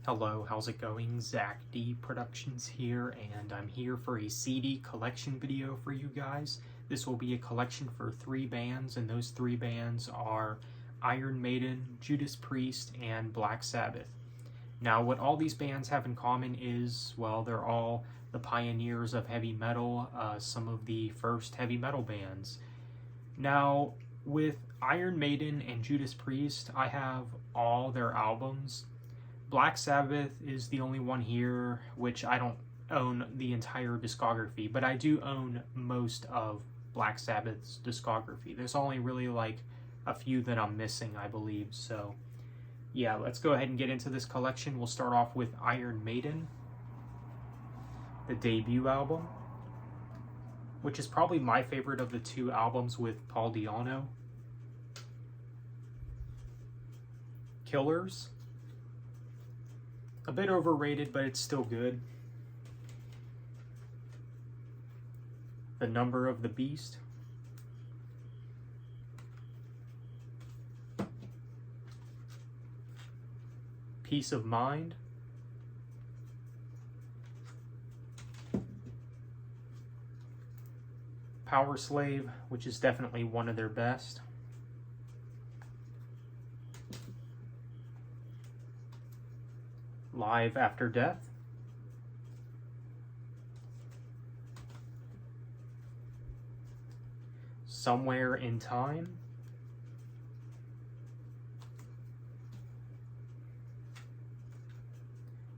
Hello, how's it going? Zach D Productions here, and I'm here for a CD collection video for you guys. This will be a collection for 3 bands, and those 3 bands are Iron Maiden, Judas Priest, and Black Sabbath. Now, what all these bands have in common is, well, they're all the pioneers of heavy metal, some of the first heavy metal bands. Now, with Iron Maiden and Judas Priest, I have all their albums. Black Sabbath is the only one here, which I don't own the entire discography, but I do own most of Black Sabbath's discography. There's only really like a few that I'm missing, I believe. So yeah, let's go ahead and get into this collection. We'll start off with Iron Maiden, the debut album, which is probably my favorite of the 2 albums with Paul Di'Anno. Killers. A bit overrated, but it's still good. The Number of the Beast. Peace of Mind. Power Slave, which is definitely one of their best. Live After Death. Somewhere in Time.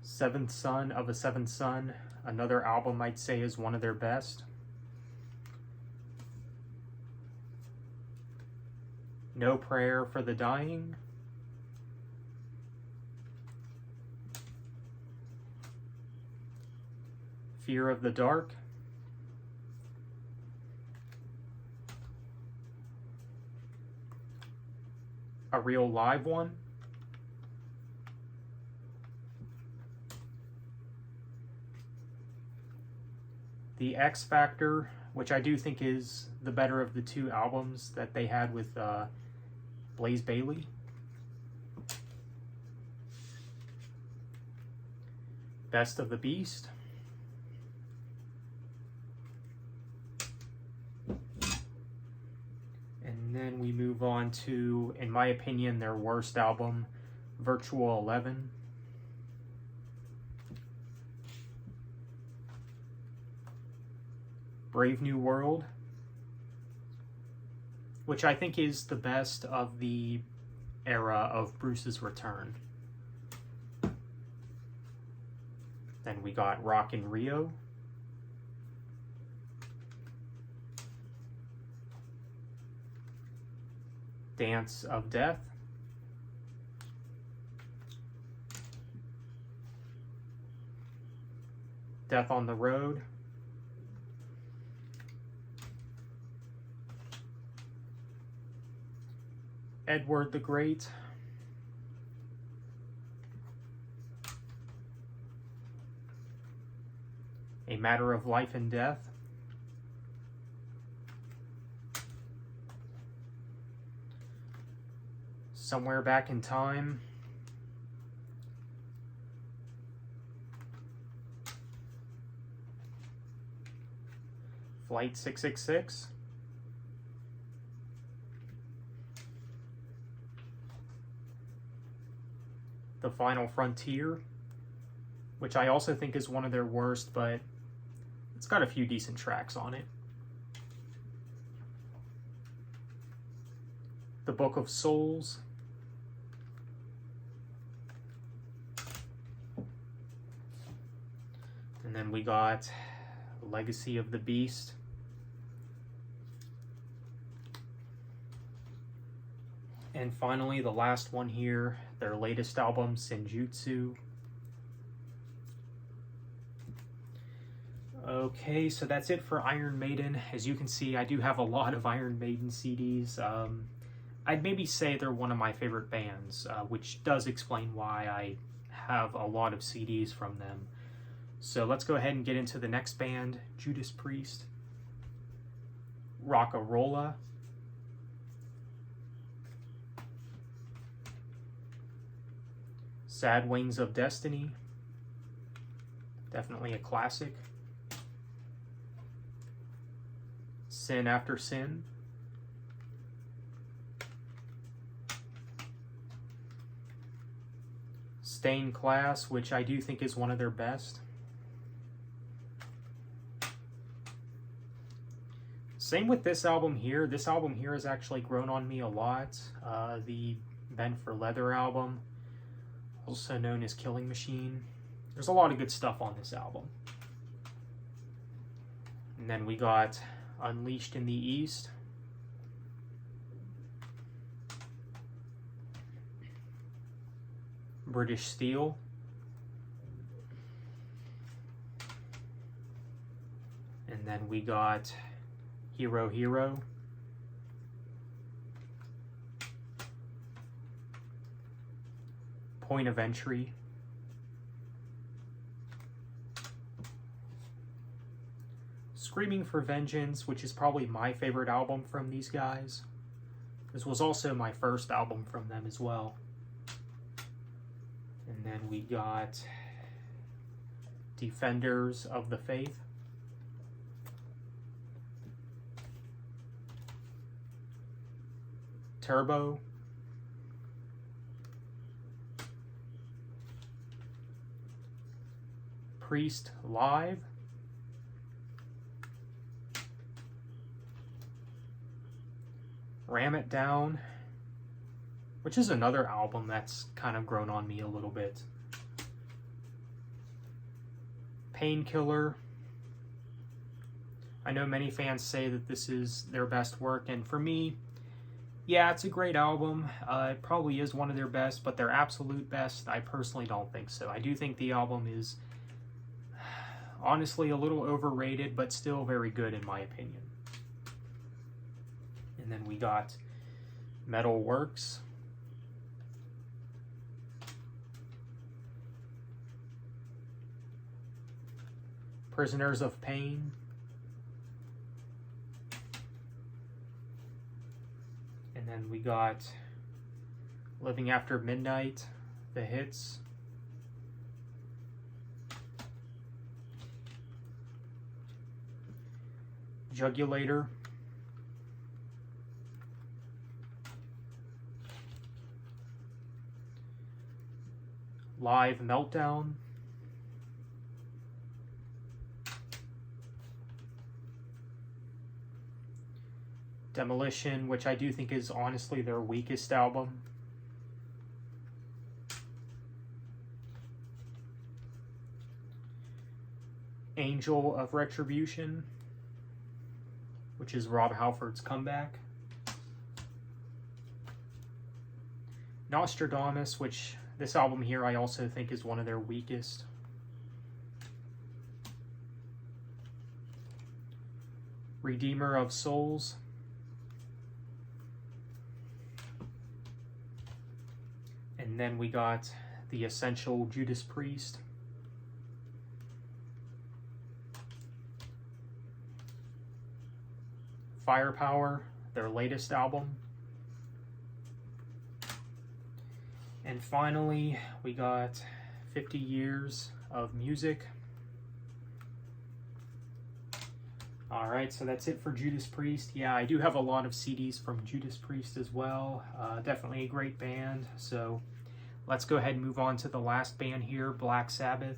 Seventh Son of a Seventh Son, another album I'd say is one of their best. No Prayer for the Dying. Fear of the Dark. A Real Live One. The X Factor, which I do think is the better of the 2 albums that they had with Blaze Bayley. Best of the Beast. And then we move on to, in my opinion, their worst album, Virtual 11. Brave New World, which I think is the best of the era of Bruce's return. Then we got Rock in Rio. Dance of Death. Death on the Road. Edward the Great. A Matter of Life and Death. Somewhere Back in Time. Flight 666. The Final Frontier, which I also think is one of their worst, but it's got a few decent tracks on it. The Book of Souls. And then we got Legacy of the Beast. And finally, the last one here, their latest album, Senjutsu. Okay, so that's it for Iron Maiden. As you can see, I do have a lot of Iron Maiden CDs. I'd maybe say they're one of my favorite bands, which does explain why I have a lot of CDs from them. So let's go ahead and get into the next band, Judas Priest. Rockarola. Sad Wings of Destiny, definitely a classic. Sin After Sin. Stained Class, which I do think is one of their best. Same with this album here. This album here has actually grown on me a lot. The Bent for Leather album, also known as Killing Machine. There's a lot of good stuff on this album. And then we got Unleashed in the East. British Steel. And then we got Hero Hero. Point of Entry. Screaming for Vengeance, which is probably my favorite album from these guys. This was also my first album from them as well. And then we got Defenders of the Faith. Turbo. Priest Live. Ram It Down, which is another album that's kind of grown on me a little bit. Painkiller. I know many fans say that this is their best work, and for me, yeah, it's a great album. It probably is one of their best, but their absolute best, I personally don't think so. I do think the album is honestly a little overrated, but still very good in my opinion. And then we got Metal Works. Prisoners of Pain. And then we got Living After Midnight, the hits. Jugulator. Live Meltdown. Demolition, which I do think is honestly their weakest album. Angel of Retribution, which is Rob Halford's comeback. Nostradamus, which this album here I also think is one of their weakest. Redeemer of Souls. And then we got the Essential Judas Priest. Firepower, their latest album. And finally, we got 50 Years of Music. Alright, so that's it for Judas Priest. Yeah, I do have a lot of CDs from Judas Priest as well. Definitely a great band. So let's go ahead and move on to the last band here, Black Sabbath.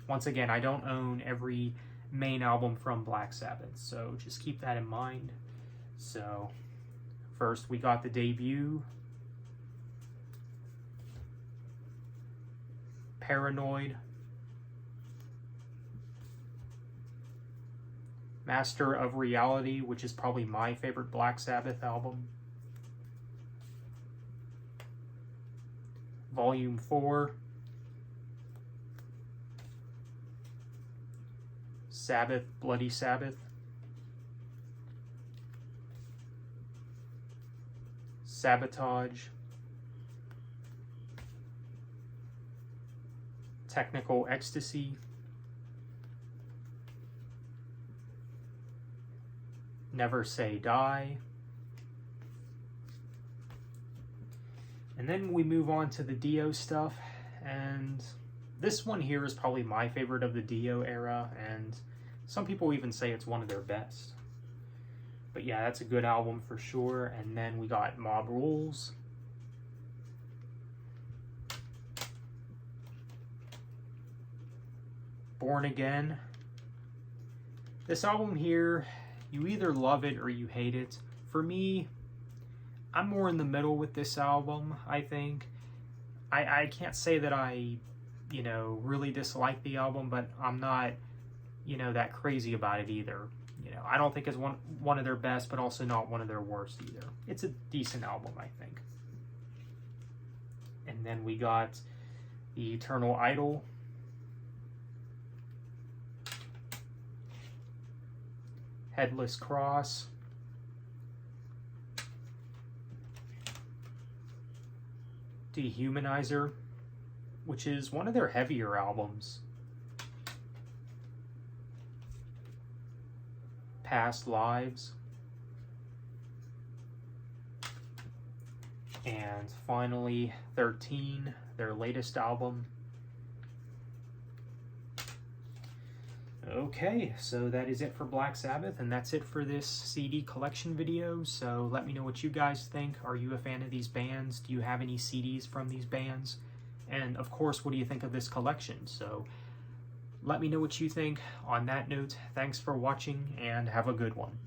Once again, I don't own every main album from Black Sabbath, so just keep that in mind. So first we got the debut, Paranoid, Master of Reality, which is probably my favorite Black Sabbath album, Volume 4, Sabbath, Bloody Sabbath, Sabotage, Technical Ecstasy, Never Say Die. And then we move on to the Dio stuff. and this one here is probably my favorite of the Dio era, and some people even say it's one of their best. But yeah, that's a good album for sure. And then we got Mob Rules. Born Again. This album here, you either love it or you hate it. For me, I'm more in the middle with this album, I think. I can't say that I, really dislike the album, but I'm not, that crazy about it either. I don't think it's one of their best, but also not one of their worst either. It's a decent album, I think. And then we got The Eternal Idol. Headless Cross. Dehumanizer, which is one of their heavier albums. Past Lives. And finally, 13, their latest album. Okay, so that is it for Black Sabbath, and that's it for this CD collection video. So let me know what you guys think. Are you a fan of these bands? Do you have any CDs from these bands? And of course, what do you think of this collection? So let me know what you think. On that note, thanks for watching, and have a good one.